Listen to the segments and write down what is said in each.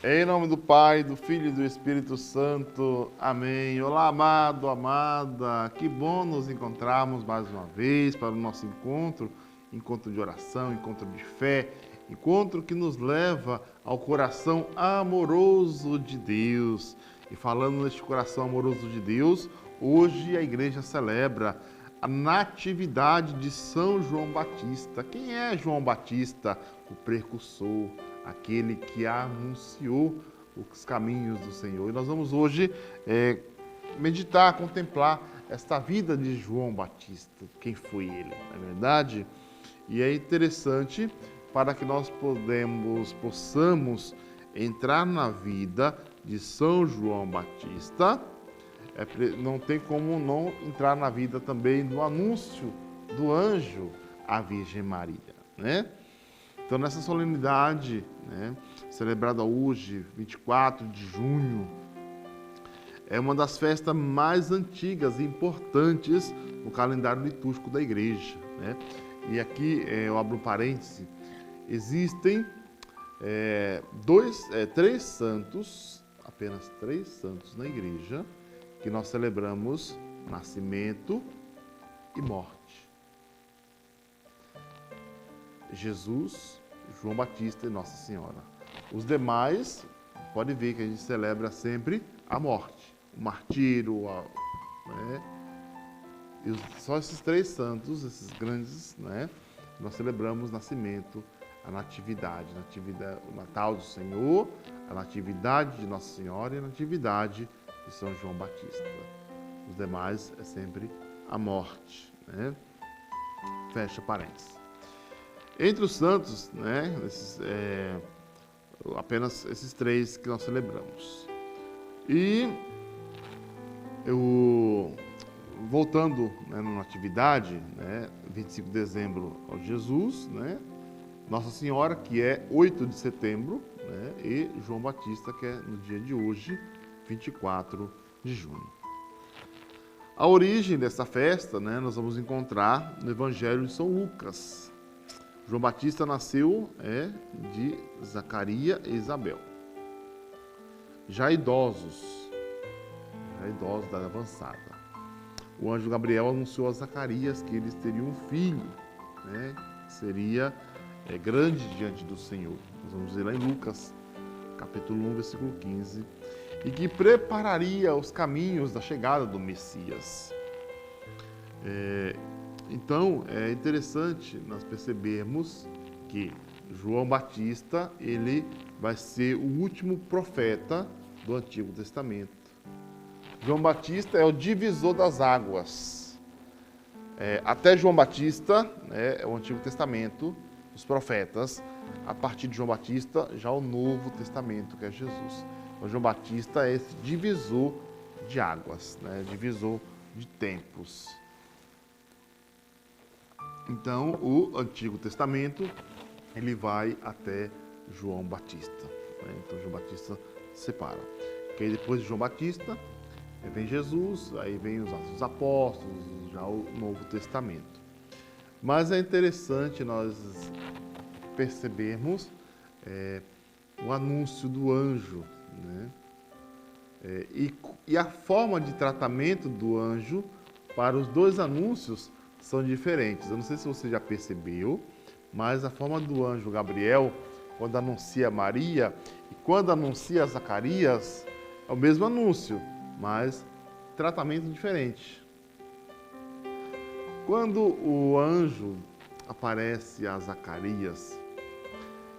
Em nome do Pai, do Filho e do Espírito Santo. Amém. Olá, amado, amada. Que bom nos encontrarmos mais uma vez para o nosso encontro de oração, encontro de fé, encontro que nos leva ao coração amoroso de Deus. E falando neste coração amoroso de Deus, hoje a igreja celebra a natividade de São João Batista. Quem é João Batista? O precursor, aquele que anunciou os caminhos do Senhor. E nós vamos hoje meditar, contemplar esta vida de João Batista. Quem foi ele, não é verdade? E é interessante para que nós possamos entrar na vida de São João Batista. Não tem como não entrar na vida também do anúncio do anjo à Virgem Maria, né? Então, nessa solenidade, né, celebrada hoje, 24 de junho, é uma das festas mais antigas e importantes no calendário litúrgico da igreja, né? E aqui eu abro um parêntese, existem três santos, apenas 3 santos na igreja, que nós celebramos nascimento e morte. Jesus, João Batista e Nossa Senhora. Os demais, pode ver que a gente celebra sempre a morte, o martírio, né? E só esses 3 santos, esses grandes, né? Nós celebramos nascimento, a natividade, o Natal do Senhor, a natividade de Nossa Senhora e a natividade de São João Batista. Os demais é sempre a morte, né? Fecha parênteses. Entre os santos, né, apenas esses 3 que nós celebramos. E voltando, né, na natividade, né, 25 de dezembro ao Jesus, né, Nossa Senhora, que é 8 de setembro, né, e João Batista, que é no dia de hoje, 24 de junho. A origem dessa festa, né, nós vamos encontrar no Evangelho de São Lucas. João Batista nasceu de Zacarias e Isabel. Já idosos da idade avançada. O anjo Gabriel anunciou a Zacarias que eles teriam um filho, né, que seria grande diante do Senhor. Nós vamos dizer lá em Lucas, capítulo 1, versículo 15. E que prepararia os caminhos da chegada do Messias. Então, é interessante nós percebermos que João Batista, ele vai ser o último profeta do Antigo Testamento. João Batista é o divisor das águas. Até João Batista, né, é o Antigo Testamento, os profetas. A partir de João Batista, já o Novo Testamento, que é Jesus. Então, João Batista é esse divisor de águas, né, divisor de tempos. Então, o Antigo Testamento, ele vai até João Batista, né? Então, João Batista separa. Porque aí, depois de João Batista, vem Jesus, aí vem os apóstolos, já o Novo Testamento. Mas é interessante nós percebermos o anúncio do anjo, né? E a forma de tratamento do anjo para os 2 anúncios são diferentes. Eu não sei se você já percebeu, mas a forma do anjo Gabriel, quando anuncia Maria e quando anuncia Zacarias, é o mesmo anúncio, mas tratamento diferente. Quando o anjo aparece a Zacarias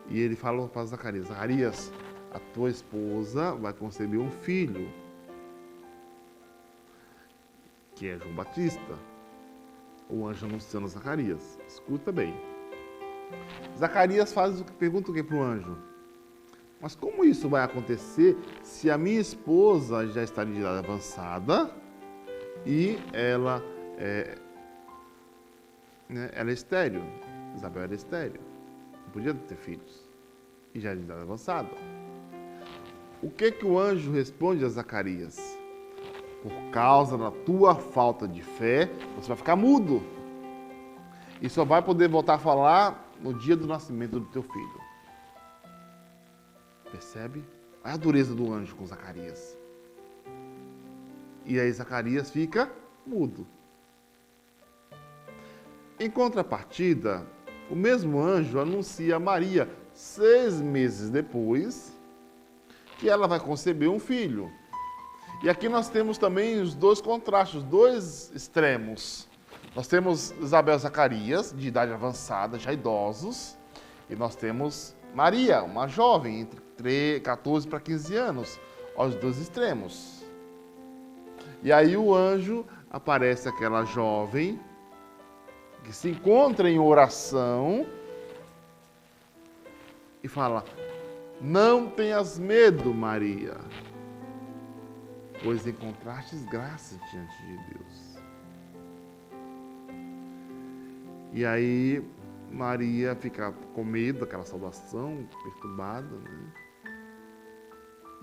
e ele falou para Zacarias: Zacarias, a tua esposa vai conceber um filho, que é João Batista. O anjo anunciando a Zacarias. Escuta bem. Zacarias pergunta o que para o anjo? Mas como isso vai acontecer se a minha esposa já está de idade avançada e ela é estéril? Isabel era estéril, não podia ter filhos e já de idade avançada. O que o anjo responde a Zacarias? Por causa da tua falta de fé, você vai ficar mudo e só vai poder voltar a falar no dia do nascimento do teu filho. Percebe? Olha a dureza do anjo com Zacarias. E aí Zacarias fica mudo. Em contrapartida, o mesmo anjo anuncia a Maria, 6 meses depois, que ela vai conceber um filho. E aqui nós temos também os dois contrastes, os dois extremos. Nós temos Isabel e Zacarias, de idade avançada, já idosos, e nós temos Maria, uma jovem, entre 14 para 15 anos, aos dois extremos. E aí o anjo aparece aquela jovem que se encontra em oração e fala: não tenhas medo, Maria, pois encontrastes graça diante de Deus. E aí Maria fica com medo daquela saudação, perturbada, né?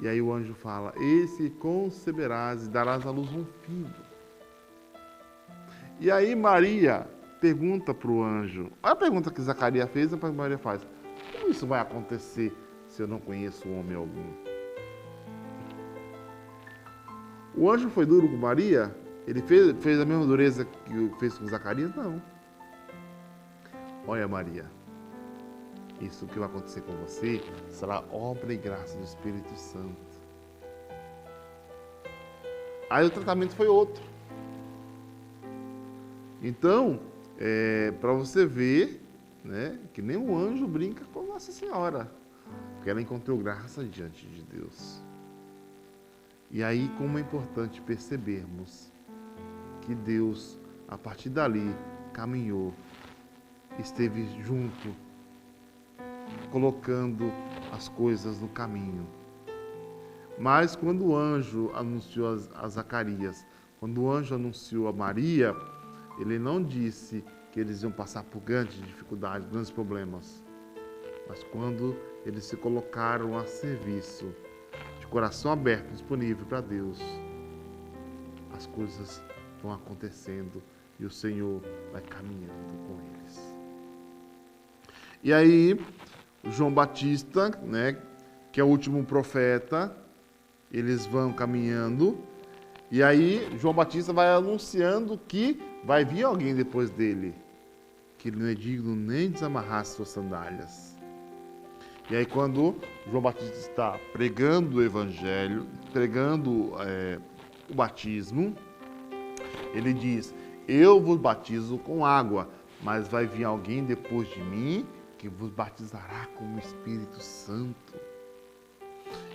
E aí o anjo fala: eis que conceberás e darás à luz um filho. E aí Maria pergunta para o anjo, olha a pergunta que Zacarias fez, e depois Maria faz: como isso vai acontecer se eu não conheço homem algum? O anjo foi duro com Maria? Ele fez a mesma dureza que fez com Zacarias? Não. Olha, Maria, isso que vai acontecer com você será obra e graça do Espírito Santo. Aí o tratamento foi outro. Então, para você ver, né, que nem o anjo brinca com Nossa Senhora, porque ela encontrou graça diante de Deus. E aí, como é importante percebermos que Deus, a partir dali, caminhou, esteve junto, colocando as coisas no caminho. Mas quando o anjo anunciou a Zacarias, quando o anjo anunciou a Maria, ele não disse que eles iam passar por grandes dificuldades, grandes problemas. Mas quando eles se colocaram a serviço, de coração aberto, disponível para Deus, as coisas vão acontecendo e o Senhor vai caminhando com eles. E aí, João Batista, né, que é o último profeta, eles vão caminhando, e aí João Batista vai anunciando que vai vir alguém depois dele, que ele não é digno nem de desamarrar suas sandálias. E aí quando João Batista está pregando o evangelho, pregando o batismo, ele diz: eu vos batizo com água, mas vai vir alguém depois de mim que vos batizará com o Espírito Santo.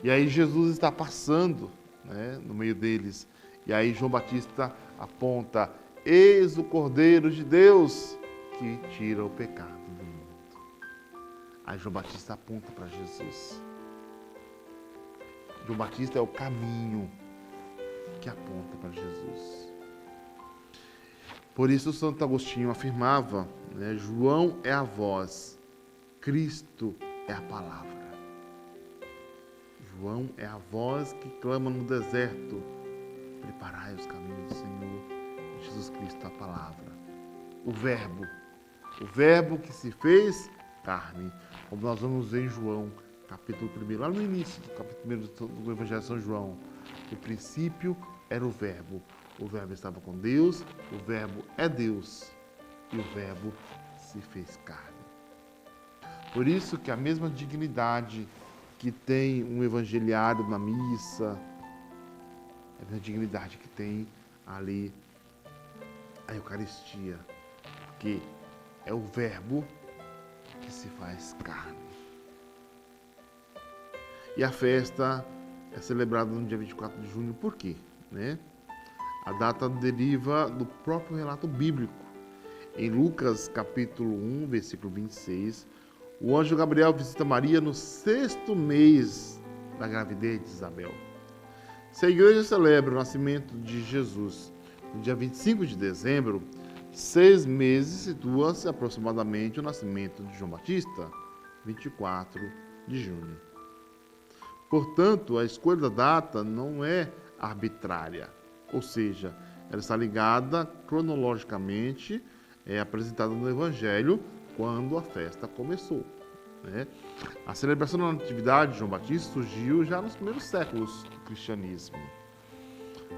E aí Jesus está passando, né, no meio deles. E aí João Batista aponta: eis o Cordeiro de Deus que tira o pecado do mundo. Aí João Batista aponta para Jesus. João Batista é o caminho que aponta para Jesus. Por isso Santo Agostinho afirmava, né, João é a voz, Cristo é a palavra. João é a voz que clama no deserto: preparai os caminhos do Senhor. Jesus Cristo é a palavra. O verbo que se fez carne, como nós vamos ver em João, capítulo 1, lá no início do capítulo 1 do Evangelho de São João. No princípio era o verbo estava com Deus, o verbo é Deus, e o verbo se fez carne. Por isso que a mesma dignidade que tem um evangeliário na missa, é a mesma dignidade que tem ali a Eucaristia, que é o verbo que se faz carne. E a festa é celebrada no dia 24 de junho, por quê? Né? A data deriva do próprio relato bíblico. Em Lucas capítulo 1, versículo 26, o anjo Gabriel visita Maria no 6º mês da gravidez de Isabel. Se a igreja celebra o nascimento de Jesus no dia 25 de dezembro, 6 meses situa-se aproximadamente o nascimento de João Batista, 24 de junho. Portanto, a escolha da data não é arbitrária, ou seja, ela está ligada cronologicamente, apresentada no Evangelho, quando a festa começou. A celebração da Natividade de João Batista surgiu já nos primeiros séculos do cristianismo.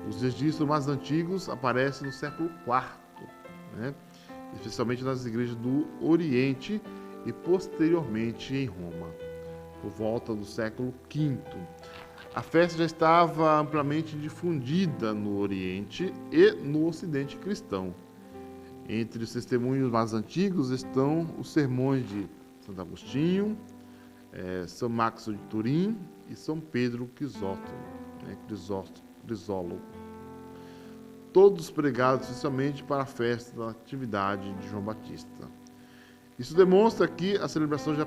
Os registros mais antigos aparecem no século IV, especialmente nas igrejas do Oriente e posteriormente em Roma, por volta do século V. A festa já estava amplamente difundida no Oriente e no Ocidente cristão. Entre os testemunhos mais antigos estão os sermões de Santo Agostinho, São Maxo de Turim e São Pedro Crisólogo. Todos pregados especialmente para a festa da Natividade de João Batista. Isso demonstra que a celebração já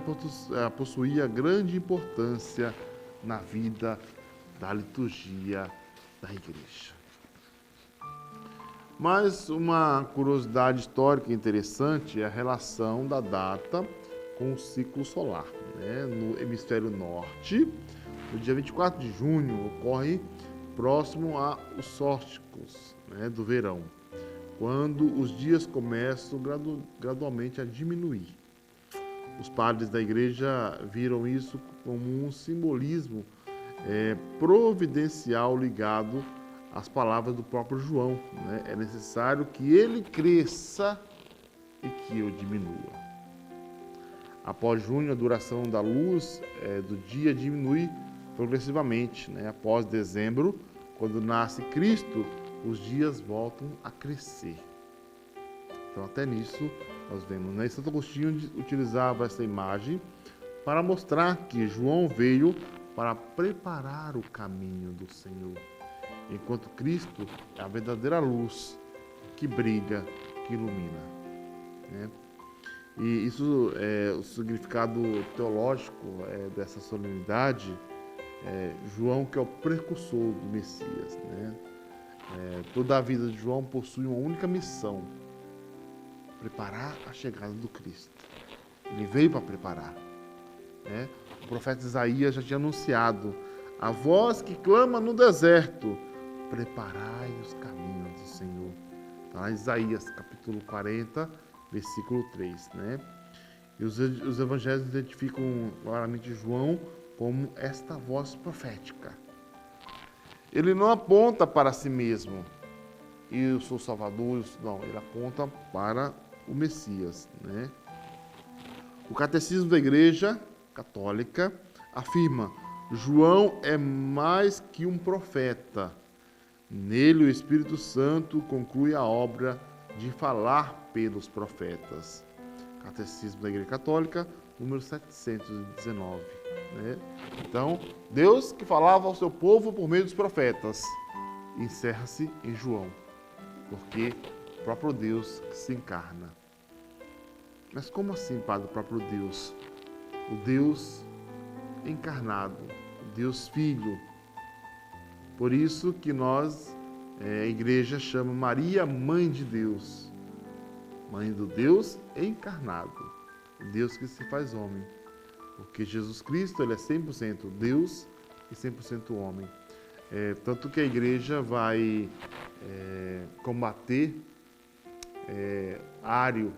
possuía grande importância na vida da liturgia da igreja. Mas uma curiosidade histórica interessante é a relação da data com o ciclo solar. No hemisfério norte, no dia 24 de junho, ocorre próximo aos solstícios do verão, quando os dias começam gradualmente a diminuir. Os padres da igreja viram isso como um simbolismo providencial ligado às palavras do próprio João. É necessário que ele cresça e que eu diminua. Após junho, a duração da luz do dia diminui progressivamente. Após dezembro, quando nasce Cristo, os dias voltam a crescer. Então, até nisso, nós vemos. Santo Agostinho utilizava essa imagem para mostrar que João veio para preparar o caminho do Senhor, enquanto Cristo é a verdadeira luz que brilha, que ilumina. E isso o significado teológico dessa solenidade. João, que é o precursor do Messias. Toda a vida de João possui uma única missão: preparar a chegada do Cristo. Ele veio para preparar. O profeta Isaías já tinha anunciado: a voz que clama no deserto, preparai os caminhos do Senhor. Está lá em Isaías, capítulo 40, versículo 3. E os evangelhos identificam claramente João como esta voz profética. Ele não aponta para si mesmo: eu sou Salvador, não, ele aponta para o Messias. O Catecismo da Igreja Católica afirma: João é mais que um profeta. Nele o Espírito Santo conclui a obra de falar pelos profetas. Catecismo da Igreja Católica, número 719. Então, Deus que falava ao seu povo por meio dos profetas, encerra-se em João, porque o próprio Deus se encarna. Mas como assim, Padre, o próprio Deus? O Deus encarnado, o Deus Filho. Por isso que nós, a igreja, chama Maria Mãe de Deus. Mãe do Deus encarnado, o Deus que se faz homem. Porque Jesus Cristo, ele é 100% Deus e 100% homem. Tanto que a igreja vai combater Ário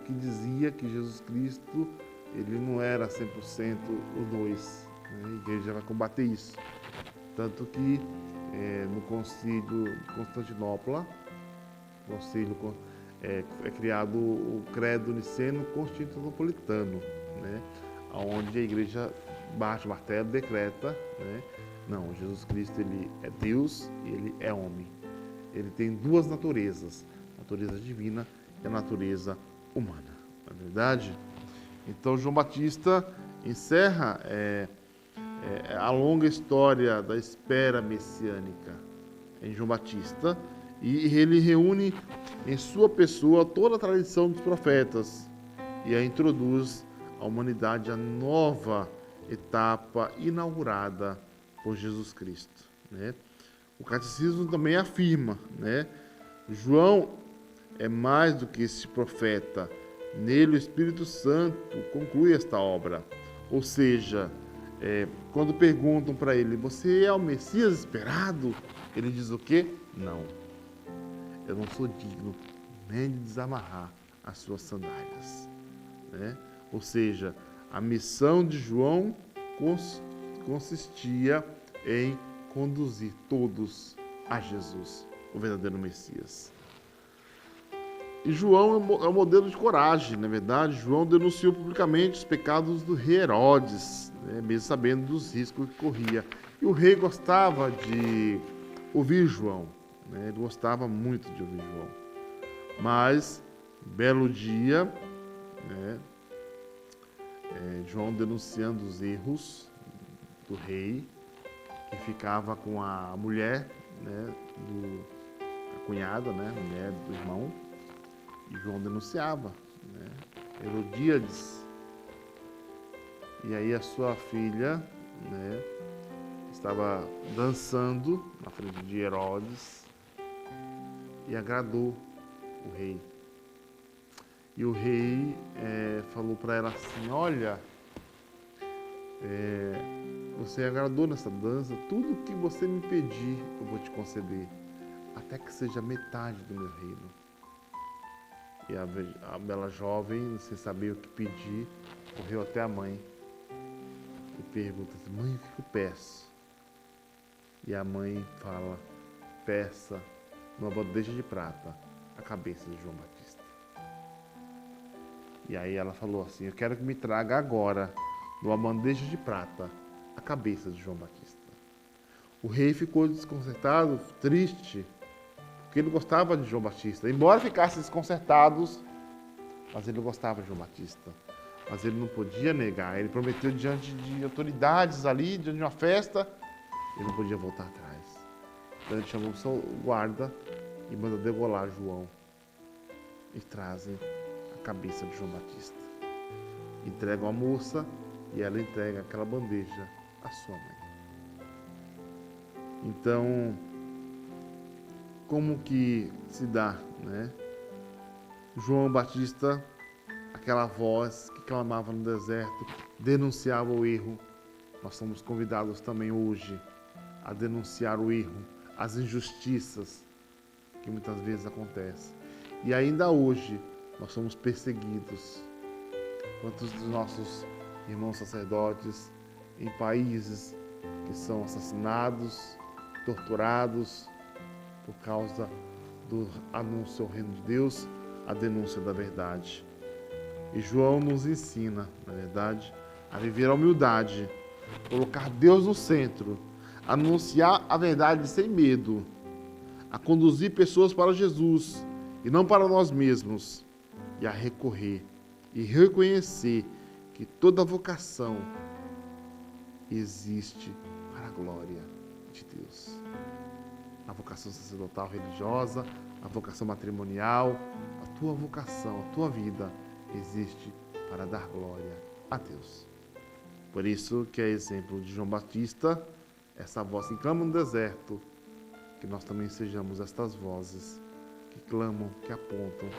que dizia que Jesus Cristo ele não era 100% o dois. A igreja vai combater isso. Tanto que no concílio de Constantinopla, é criado o credo niceno-constantinopolitano, onde a igreja bate o martelo, decreta, não, Jesus Cristo ele é Deus e ele é homem. Ele tem duas naturezas, a natureza divina e a natureza humana. Não é verdade? Então, João Batista encerra a longa história da espera messiânica em João Batista E ele reúne em sua pessoa toda a tradição dos profetas e a introduz à humanidade a nova etapa inaugurada por Jesus Cristo, né? O catecismo também afirma, né? João é mais do que esse profeta. Nele o Espírito Santo conclui esta obra. Ou seja, quando perguntam para ele, você é o Messias esperado? Ele diz o quê? Não. Eu não sou digno nem de desamarrar as suas sandálias, né? Ou seja, a missão de João consistia em conduzir todos a Jesus, o verdadeiro Messias. E João é um modelo de coragem, na verdade. João denunciou publicamente os pecados do rei Herodes, né, mesmo sabendo dos riscos que corria. E o rei gostava de ouvir João, né, ele gostava muito de ouvir João. Mas, belo dia, né, João denunciando os erros do rei, que ficava com a mulher, né, a cunhada, né, mulher do irmão, e João denunciava, né, Herodíades. E aí a sua filha, né, estava dançando na frente de Herodes e agradou o rei. E o rei falou para ela assim, olha, você agradou nessa dança, tudo que você me pedir eu vou te conceder, até que seja metade do meu reino. E a bela jovem, sem saber o que pedir, correu até a mãe e pergunta assim, mãe, o que eu peço? E a mãe fala, peça numa bandeja de prata a cabeça de João Batista. E aí ela falou assim, eu quero que me traga agora, numa bandeja de prata, a cabeça de João Batista. O rei ficou desconcertado, triste, porque ele gostava de João Batista. Embora ficassem desconcertados, mas ele gostava de João Batista. Mas ele não podia negar, ele prometeu diante de autoridades ali, diante de uma festa, ele não podia voltar atrás. Então ele chamou o seu guarda e mandou degolar João. E trazem a cabeça de João Batista. Entregam a moça e ela entrega aquela bandeja à sua mãe. Então, como que se dá, né? João Batista, aquela voz que clamava no deserto, denunciava o erro. Nós somos convidados também hoje a denunciar o erro, as injustiças que muitas vezes acontecem. E ainda hoje nós somos perseguidos. Quantos dos nossos irmãos sacerdotes em países que são assassinados, torturados por causa do anúncio ao reino de Deus, a denúncia da verdade. E João nos ensina, na verdade, a viver a humildade, colocar Deus no centro, anunciar a verdade sem medo, a conduzir pessoas para Jesus e não para nós mesmos, e a recorrer e reconhecer que toda vocação existe para a glória de Deus. A vocação sacerdotal religiosa, a vocação matrimonial, a tua vocação, a tua vida existe para dar glória a Deus. Por isso que é exemplo de João Batista, essa voz que clama no deserto, que nós também sejamos estas vozes que clamam, que apontam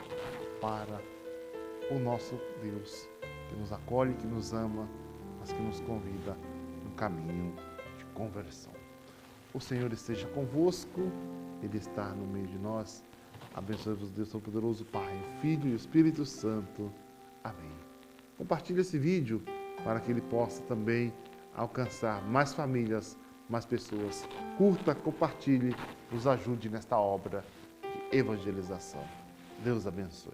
para o nosso Deus, que nos acolhe, que nos ama, mas que nos convida no caminho de conversão. O Senhor esteja convosco, Ele está no meio de nós. Abençoe-vos, Deus Todo-Poderoso, Pai, Filho e Espírito Santo. Amém. Compartilhe esse vídeo para que ele possa também alcançar mais famílias, mais pessoas. Curta, compartilhe, nos ajude nesta obra de evangelização. Deus abençoe.